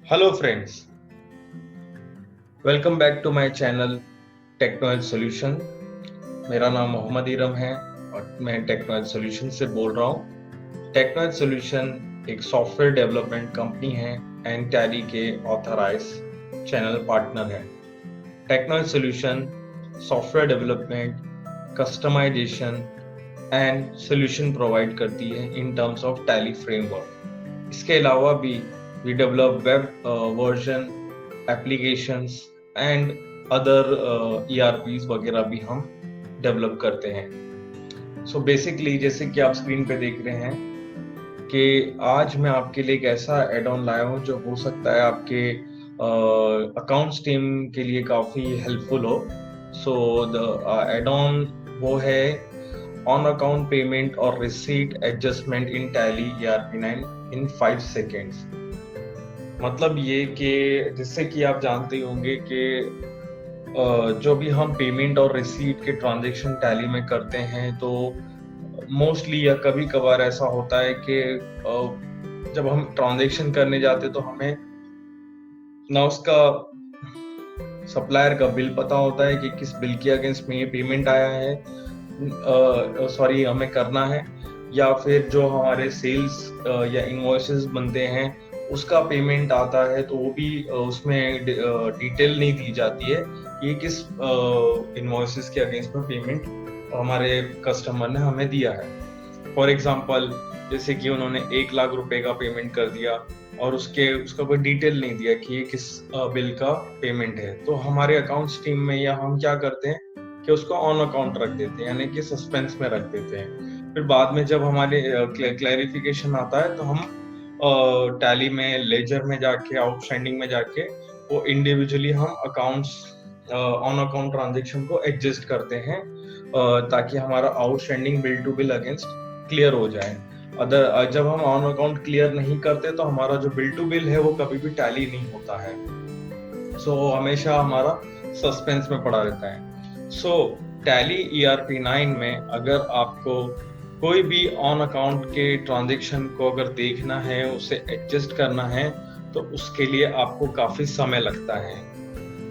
Hello friends, welcome back to my channel Technoedge solution. मेरा नाम मोहम्मद इरम है और मैं टेक्नोएज सॉल्यूशन से बोल रहा हूँ। टेक्नोएज सॉल्यूशन एक सॉफ्टवेयर डेवलपमेंट कंपनी है एंड टैली के ऑथराइज चैनल पार्टनर है। Technoedge solution software development, customisation and solution provide करती है in terms of Tally framework. इसके अलावा भी we develop web version applications and other ERPs वगैरह भी हम डेवलप करते हैं। सो बेसिकली जैसे कि आप स्क्रीन पे देख रहे हैं कि आज मैं आपके लिए एक ऐसा एड ऑन लाया हूँ जो हो सकता है आपके अकाउंट्स टीम के लिए काफी हेल्पफुल हो। सो द एड ऑन वो है ऑन अकाउंट पेमेंट और receipt adjustment in tally ERP9 in 5 seconds. मतलब ये कि जिससे कि आप जानते होंगे कि जो भी हम पेमेंट और रिसीट के ट्रांजैक्शन टैली में करते हैं तो मोस्टली या कभी कभार ऐसा होता है कि जब हम ट्रांजैक्शन करने जाते तो हमें ना उसका सप्लायर का बिल पता होता है कि किस बिल के अगेंस्ट में ये पेमेंट आया है, हमें करना है, या फिर जो हमारे सेल्स या इनवॉइसेस बनते हैं उसका पेमेंट आता है तो वो भी उसमें डिटेल नहीं दी जाती है कि किस इनवॉइसेस के अगेंस्ट में पेमेंट हमारे कस्टमर ने हमें दिया है। फॉर एग्जांपल जैसे कि उन्होंने 1 लाख रुपए का पेमेंट कर दिया और उसका कोई डिटेल नहीं दिया कि ये किस बिल का पेमेंट है, तो हमारे अकाउंट्स टीम में या हम क्या करते हैं कि उसको ऑन अकाउंट रख देते हैं, यानी कि सस्पेंस में रख देते हैं। फिर बाद में जब हमारे क्लैरिफिकेशन आता है तो हम टैली में, लेजर में जाके, आउटस्टैंडिंग में जाके वो इंडिविजुअली हम अकाउंट्स ऑन अकाउंट ट्रांजैक्शन को एडजस्ट करते हैं ताकि हमारा outstanding bill to bill against clear हो जाए। अदर जब हम ऑन अकाउंट क्लियर नहीं करते तो हमारा जो बिल टू बिल है वो कभी भी टैली नहीं होता है। सो हमेशा हमारा सस्पेंस में पड़ा रहता है। सो टैली ERP9 में अगर आपको कोई भी ऑन अकाउंट के ट्रांजैक्शन को अगर देखना है, उसे एडजस्ट करना है, तो उसके लिए आपको काफी समय लगता है।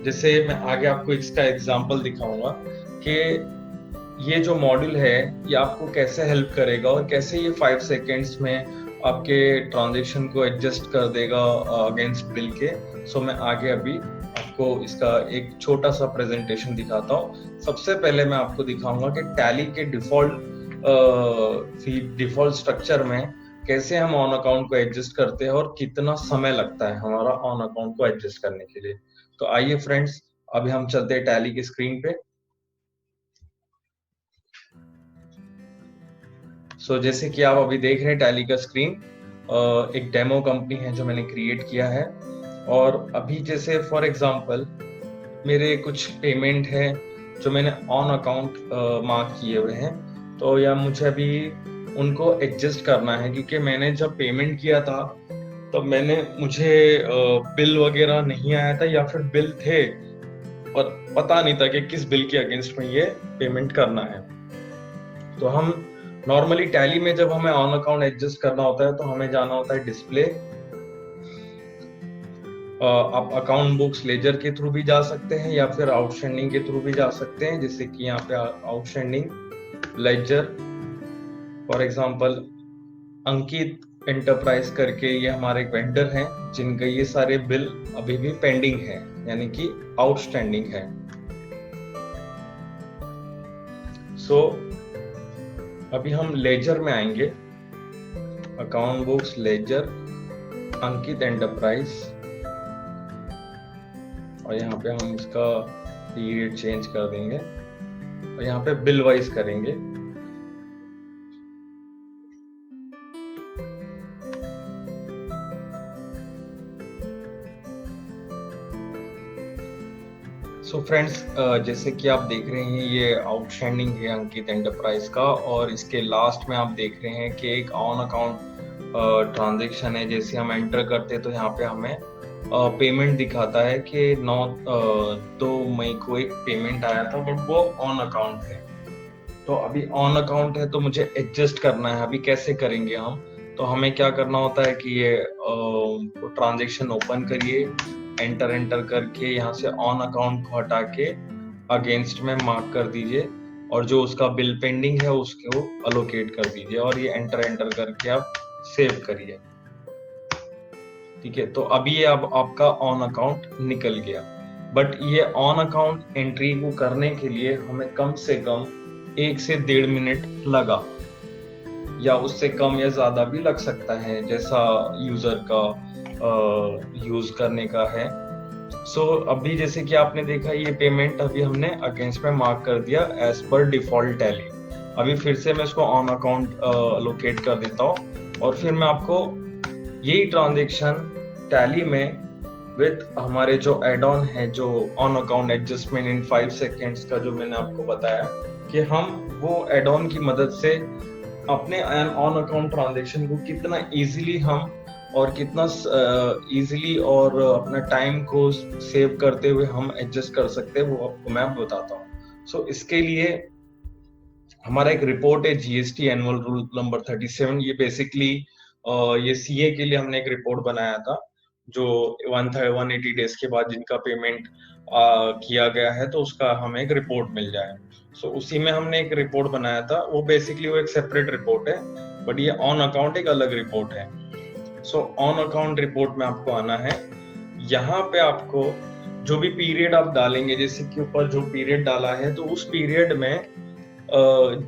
जैसे मैं आगे आपको इसका एग्जांपल दिखाऊंगा कि ये जो मॉड्यूल है ये आपको कैसे हेल्प करेगा और कैसे ये 5 सेकेंड्स में आपके ट्रांजैक्शन को एडजस्ट कर देगा अगेंस्ट बिल के। सो मैं आगे अभी आपको इसका एक छोटा सा प्रेजेंटेशन दिखाता हूँ। सबसे पहले मैं आपको दिखाऊंगा कि टैली के डिफॉल्ट स्ट्रक्चर में कैसे हम ऑन अकाउंट को एडजस्ट करते हैं और कितना समय लगता है हमारा ऑन अकाउंट को एडजस्ट करने के लिए। तो आइए फ्रेंड्स, अभी हम चलते हैं टैली की स्क्रीन पे। सो जैसे कि आप अभी देख रहे हैं टैली का स्क्रीन, एक डेमो कंपनी है जो मैंने क्रिएट किया है। और अभी जैसे फॉर एग्जांपल मेरे कुछ पेमेंट है जो मैंने ऑन अकाउंट मार्क किए हुए हैं, तो या मुझे अभी उनको एडजस्ट करना है क्योंकि मैंने जब पेमेंट किया था तो मुझे बिल वगैरह नहीं आया था, या फिर बिल थे और पता नहीं था कि किस बिल के अगेंस्ट में ये पेमेंट करना है। तो हम नॉर्मली टैली में जब हमें ऑन अकाउंट एडजस्ट करना होता है तो हमें जाना होता है डिस्प्ले। आप अकाउंट बुक्स लेजर के थ्रू भी जा सकते हैं या फिर आउटस्टैंडिंग के थ्रू भी जा सकते हैं। जैसे कि यहाँ पे outstanding ledger, for example Ankit enterprise करके ये हमारे एक वेंडर हैं जिनका ये सारे बिल अभी भी पेंडिंग है, यानी कि आउटस्टैंडिंग है। सो अभी हम लेजर में आएंगे, अकाउंट बुक्स लेजर अंकित एंटरप्राइज, और यहाँ पे हम इसका पीरियड चेंज कर देंगे और यहाँ पे बिल वाइज करेंगे। सो फ्रेंड्स, जैसे कि आप देख रहे हैं ये आउटस्टैंडिंग है अंकित एंटरप्राइज का, और इसके लास्ट में आप देख रहे हैं कि एक ऑन अकाउंट ट्रांजैक्शन है। जैसे हम एंटर करते हैं तो यहाँ पे हमें पेमेंट दिखाता है कि 2 मई को एक पेमेंट आया था, बट वो ऑन अकाउंट है। तो अभी ऑन अकाउंट है तो मुझे एडजस्ट करना है। अभी कैसे करेंगे हम, तो हमें क्या करना होता है कि ये ट्रांजेक्शन ओपन करिए, एंटर करके यहाँ से ऑन अकाउंट को हटा के अगेंस्ट में मार्क कर दीजिए और जो उसका बिल पेंडिंग है उसको अलोकेट कर दीजिए और ये एंटर करके आप सेव करिए। ठीक है, तो अभी ये अब आपका ऑन अकाउंट निकल गया। बट ये ऑन अकाउंट एंट्री को करने के लिए हमें कम से कम 1 से 1.5 मिनट लगा, या उससे कम या ज्यादा भी लग सकता है, जैसा यूजर का यूज करने का है। अभी जैसे कि आपने देखा ये पेमेंट अभी हमने अगेंस्ट में मार्क कर दिया एज पर डिफॉल्ट टैली। अभी फिर से मैं इसको ऑन अकाउंट लोकेट कर देता हूँ और फिर मैं आपको यही ट्रांजेक्शन टैली में विद हमारे जो एड ऑन है, जो on account adjustment in 5 seconds का जो मैंने आपको बताया, कि हम वो एड ऑन की मदद से अपने ऑन अकाउंट ट्रांजेक्शन को कितना इजीली हम और कितना इजीली और अपना टाइम को सेव करते हुए हम एडजस्ट कर सकते हैं, वो आपको मैं बताता हूँ। इसके लिए हमारा एक रिपोर्ट है जीएसटी एनुअल रूल नंबर 37। ये बेसिकली ये सीए के लिए हमने एक रिपोर्ट बनाया था, जो 180 डेज के बाद जिनका पेमेंट किया गया है तो उसका हमें एक रिपोर्ट मिल जाए। उसी में हमने एक रिपोर्ट बनाया था। वो बेसिकली वो एक सेपरेट रिपोर्ट है, बट ये ऑन अकाउंट एक अलग रिपोर्ट है। ऑन अकाउंट रिपोर्ट में आपको आना है। यहाँ पे आपको जो भी पीरियड आप डालेंगे, जैसे कि ऊपर जो पीरियड डाला है, तो उस पीरियड में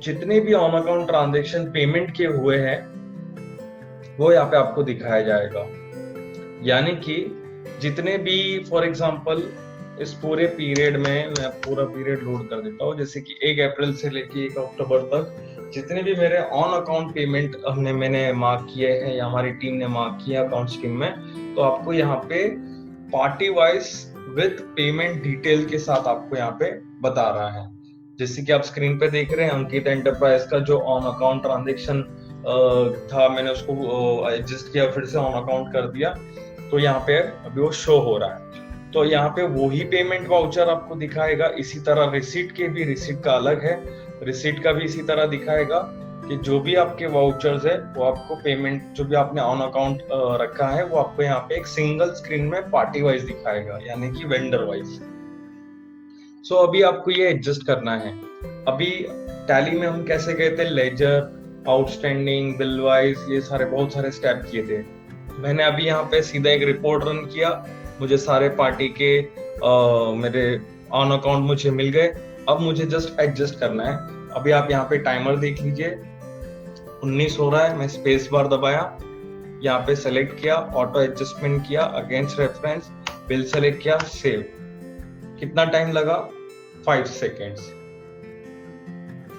जितने भी ऑन अकाउंट ट्रांजेक्शन पेमेंट के हुए हैं वो यहाँ पे आपको दिखाया जाएगा। यानी कि जितने भी, फॉर एग्जांपल इस पूरे पीरियड में मैं पूरा पीरियड लोड कर देता हूँ, जैसे कि 1 अप्रैल से लेके 1 अक्टूबर तक जितने भी मेरे ऑन अकाउंट पेमेंट मैंने मार्क किए हैं या हमारी टीम ने मार्क किया अकाउंट स्कीम में, तो आपको यहाँ पे party wise with payment detail के साथ आपको यहाँ पे बता रहा है। जैसे कि आप स्क्रीन पे देख रहे हैं, अंकित एंटरप्राइज का जो ऑन अकाउंट ट्रांजेक्शन था, मैंने उसको एडजस्ट किया, फिर से ऑन अकाउंट कर दिया, तो यहाँ पे अभी वो शो हो रहा है। तो यहाँ पे वही पेमेंट वाउचर आपको दिखाएगा। इसी तरह रिसीट का अलग है, रिसीट का भी इसी तरह दिखाएगा कि जो भी आपके वाउचर्स है वो आपको पेमेंट जो भी आपने ऑन अकाउंट रखा है वो आपको यहाँ पे एक सिंगल स्क्रीन में पार्टी वाइज दिखाएगा, यानी कि वेंडर वाइज। अभी आपको ये एडजस्ट करना है। अभी टैली में हम कैसे गए थे, लेजर, आउटस्टैंडिंग, बिल वाइज, ये सारे बहुत सारे स्टेप किए थे। मैंने अभी यहाँ पे सीधा एक रिपोर्ट रन किया, मुझे सारे पार्टी के मेरे ऑन अकाउंट मुझे मिल गए। अब मुझे जस्ट एडजस्ट करना है। अभी आप यहाँ पे टाइमर देख लीजिए, 19 हो रहा है। मैं स्पेस बार दबाया, यहाँ पे सेलेक्ट किया, ऑटो एडजस्टमेंट किया, अगेंस्ट रेफरेंस, बिल सेलेक्ट किया, सेव। कितना टाइम लगा? 5 सेकेंड्स।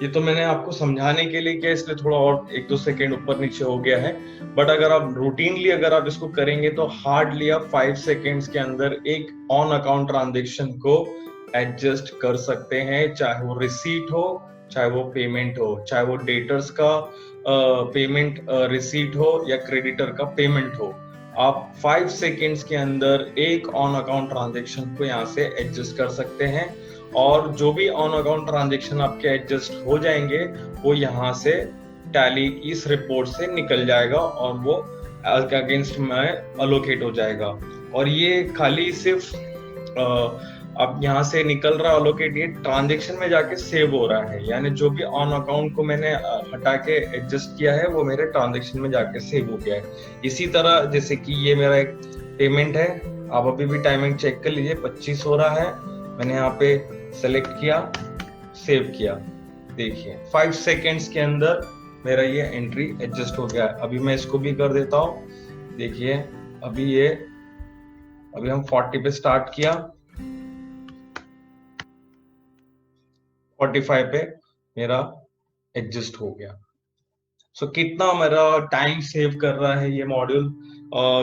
ये तो मैंने आपको समझाने के लिए किया, इसलिए थोड़ा और 1-2 सेकेंड ऊपर नीचे हो गया है। बट अगर आप रूटीनली अगर आप इसको करेंगे तो हार्डली आप 5 सेकेंड्स के अंदर एक ऑन अकाउंट ट्रांजेक्शन को एडजस्ट कर सकते हैं, चाहे वो रिसीट हो, चाहे वो पेमेंट हो, चाहे वो डेटर्स का पेमेंट रिसीट हो या क्रेडिटर का पेमेंट हो। आप 5 सेकेंड्स के अंदर एक ऑन अकाउंट ट्रांजेक्शन को यहाँ से एडजस्ट कर सकते हैं, और जो भी ऑन अकाउंट ट्रांजेक्शन आपके एडजस्ट हो जाएंगे वो यहाँ से टैली इस रिपोर्ट से निकल जाएगा और वो अगेंस्ट में अलोकेट हो जाएगा। और ये खाली सिर्फ अब यहाँ से निकल रहा अलोकेट, ये ट्रांजेक्शन में जाके सेव हो रहा है, यानी जो भी ऑन अकाउंट को मैंने हटा के एडजस्ट किया है वो मेरे ट्रांजेक्शन में जाके सेव हो गया है। इसी तरह जैसे कि ये मेरा एक पेमेंट है, आप अभी भी टाइमिंग चेक कर लीजिए, 25 हो रहा है। मैंने यहाँ पे सेलेक्ट किया, सेव किया, देखिए 5 सेकेंड्स के अंदर मेरा ये एंट्री एडजस्ट हो गया। अभी मैं इसको भी कर देता हूँ, देखिए अभी हम 40 पे स्टार्ट किया, 45 पे मेरा एडजस्ट हो गया। कितना मेरा टाइम सेव कर रहा है ये मॉड्यूल,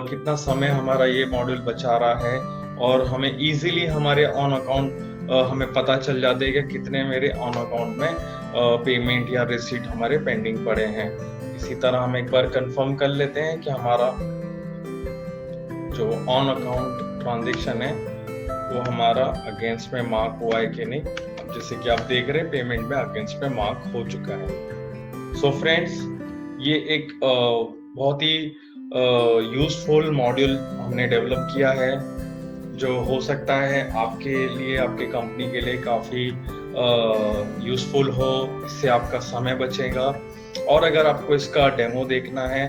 कितना समय हमारा ये मॉड्यूल बचा रहा है, और हमें इजीली हमारे ऑन अकाउंट हमें पता चल जाता है कि कितने मेरे ऑन अकाउंट में पेमेंट या रिसीट हमारे पेंडिंग पड़े हैं। इसी तरह हम एक बार कंफर्म कर लेते हैं कि हमारा जो ऑन अकाउंट ट्रांजेक्शन है वो हमारा अगेंस्ट में मार्क हुआ है कि नहीं। अब जैसे कि आप देख रहे हैं पेमेंट में अगेंस्ट में मार्क हो चुका है। फ्रेंड्स, ये एक बहुत ही यूजफुल मॉड्यूल हमने डेवलप किया है, जो हो सकता है आपके लिए, आपके कंपनी के लिए काफ़ी यूजफुल हो। इससे आपका समय बचेगा। और अगर आपको इसका डेमो देखना है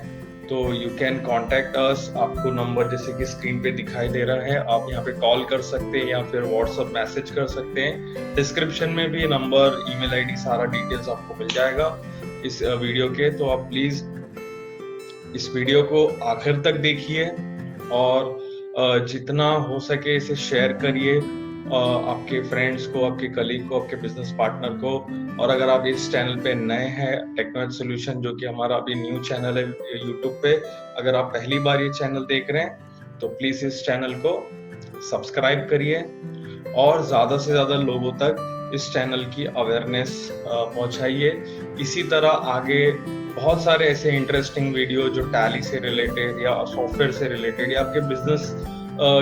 तो यू कैन कॉन्टेक्ट अस। आपको नंबर जैसे कि स्क्रीन पे दिखाई दे रहा है, आप यहाँ पे कॉल कर सकते हैं या फिर व्हाट्सएप मैसेज कर सकते हैं। डिस्क्रिप्शन में भी नंबर, ईमेल आईडी, सारा डिटेल्स आपको मिल जाएगा इस वीडियो के। तो आप प्लीज इस वीडियो को आखिर तक देखिए और जितना हो सके इसे शेयर करिए आपके फ्रेंड्स को, आपके कलीग को, आपके बिजनेस पार्टनर को। और अगर आप इस चैनल पे नए हैं, टेक्नोलॉजी सॉल्यूशन, जो कि हमारा अभी न्यू चैनल है यूट्यूब पे, अगर आप पहली बार ये चैनल देख रहे हैं तो प्लीज इस चैनल को सब्सक्राइब करिए और ज्यादा से ज्यादा लोगों तक इस चैनल की अवेयरनेस पहुंचाइए। इसी तरह आगे बहुत सारे ऐसे इंटरेस्टिंग वीडियो जो टैली से रिलेटेड या सॉफ्टवेयर से रिलेटेड या आपके बिजनेस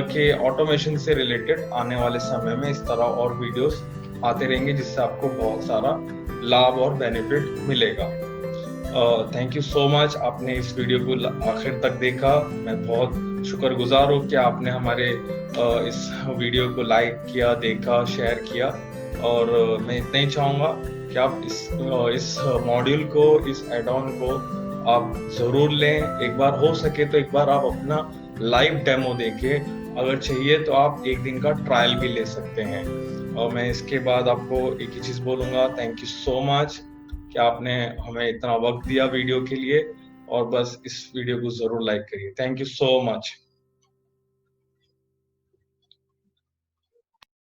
के ऑटोमेशन से रिलेटेड आने वाले समय में इस तरह और वीडियोस आते रहेंगे, जिससे आपको बहुत सारा लाभ और बेनिफिट मिलेगा। थैंक यू सो मच, आपने इस वीडियो को आखिर तक देखा। मैं बहुत शुक्रगुजार हूँ कि आपने हमारे इस वीडियो को लाइक किया, देखा, शेयर किया। और मैं इतना ही चाहूँगा कि आप इस मॉड्यूल को, इस एड ऑन को आप जरूर लें। एक बार हो सके तो एक बार आप अपना लाइव डेमो देखें। अगर चाहिए तो आप एक दिन का ट्रायल भी ले सकते हैं। और मैं इसके बाद आपको एक ही चीज बोलूंगा, थैंक यू सो मच कि आपने हमें इतना वक्त दिया वीडियो के लिए। और बस इस वीडियो को जरूर लाइक करिए। Thank you so much.